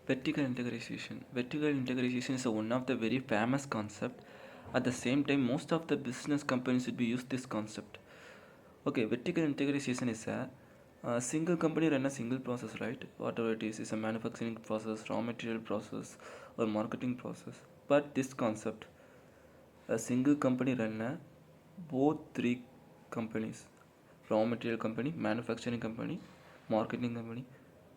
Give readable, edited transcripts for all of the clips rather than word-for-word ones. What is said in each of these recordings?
Vertical integration. Vertical integration is one of the very famous concept. At the same time, most of the business companies would be use this concept. Okay, vertical integration is a single company run a single process, right? Whatever it is a manufacturing process, raw material process, or marketing process. But this concept, a single company run a both three companies, raw material company, manufacturing company, marketing company,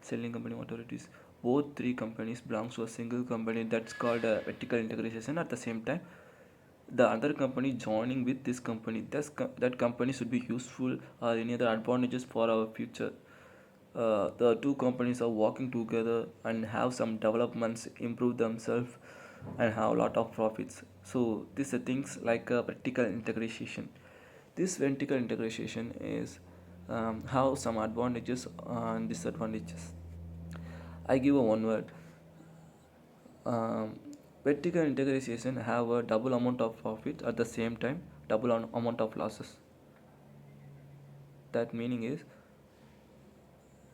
selling company, whatever it is. Both three companies belongs to a single company. That's called a vertical integration. At the same time, the other company joining with this company, that company should be useful or any other advantages for our future. The two companies are working together and have some developments, improve themselves, and have a lot of profits. So these are things like vertical integration. This vertical integration is have some advantages and disadvantages. I give a one word. um, Vertical integration have a double amount of profit at the same time double amount of losses. That meaning is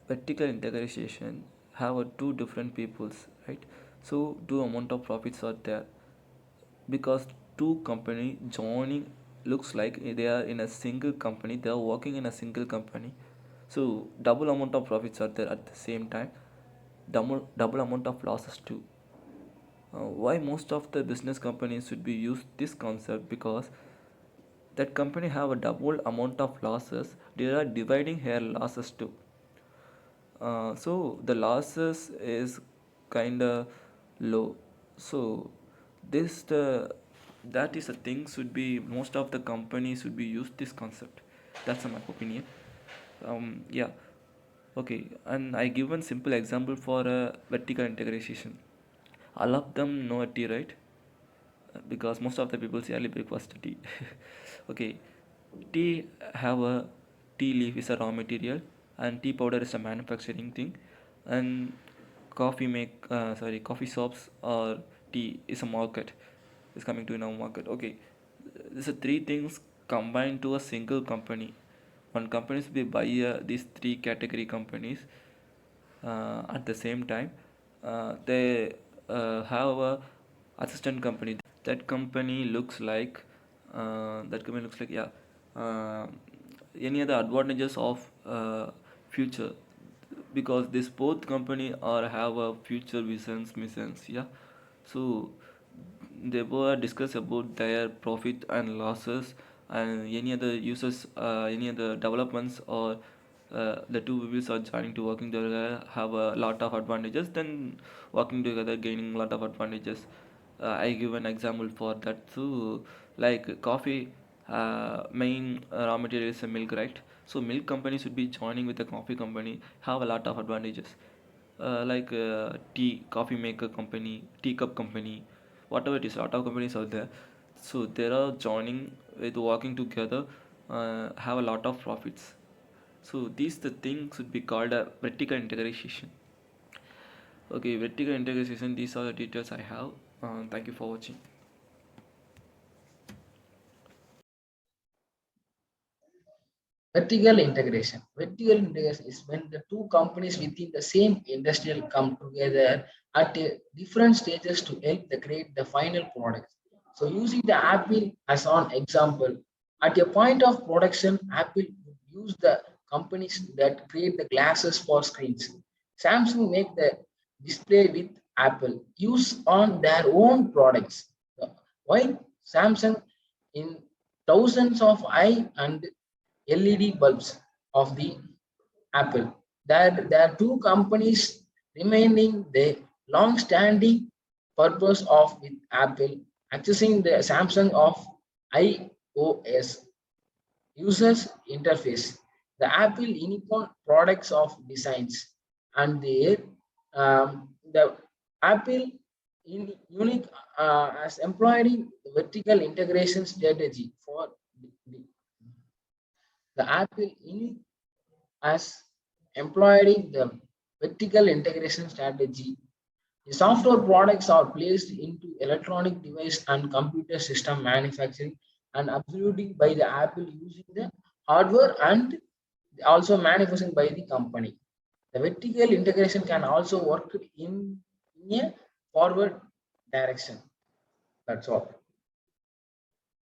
vertical integration have a two different peoples, right? So two amount of profits are there because two company joining looks like they are in a single company, they are working in a single company. So double amount of profits are there at the same time, double amount of losses too. Why most of the business companies should be use this concept? Because that company have a double amount of losses, they are dividing her losses too. So the losses is kind of low. So this the that is a thing should be most of the companies should be use this concept. That's my opinion. Yeah. Okay, and I give one simple example for a vertical integration. All of them know a tea, right? Because most of the people say early breakfast tea. Okay, tea have a tea leaf is a raw material, and tea powder is a manufacturing thing, and coffee shops or tea is a market, is coming to in our market. Okay, these are three things combined to a single company. One companies will buy these three category companies at the same time. They have a assistant company. That company looks like yeah, uh, any other advantages of future, because this both company are have a future visions missions, yeah. So they were discuss about their profit and losses and any other uses, any other developments, or the two peoples are joining to working together have a lot of advantages, then working together gaining a lot of advantages. I give an example for that too, like coffee, main raw material is a milk, right? So milk company should be joining with the coffee company, have a lot of advantages. Like tea, coffee maker company, tea cup company, whatever it is, a lot of companies out there. So they are joining with working together, have a lot of profits. So these the things should be called a vertical integration. Okay, vertical integration. These are the details I have. Thank you for watching. Vertical integration. Vertical integration is when the two companies within the same industrial come together at different stages to help the create the final product. So using the Apple as an example, at a point of production, Apple would use the companies that create the glasses for screens. Samsung make the display with Apple use on their own products. While Samsung in thousands of eye and LED bulbs of the Apple. There are two companies remaining the long-standing purpose of with Apple accessing the Samsung of iOS users interface. The Apple unicorn products of designs and the Apple in unique as employing vertical integration strategy for the, the Apple unique as employing the vertical integration strategy. The software products are placed into electronic device and computer system manufacturing and absolutely by the Apple using the hardware and also manufacturing by the company. The vertical integration can also work in in a forward direction. That's all.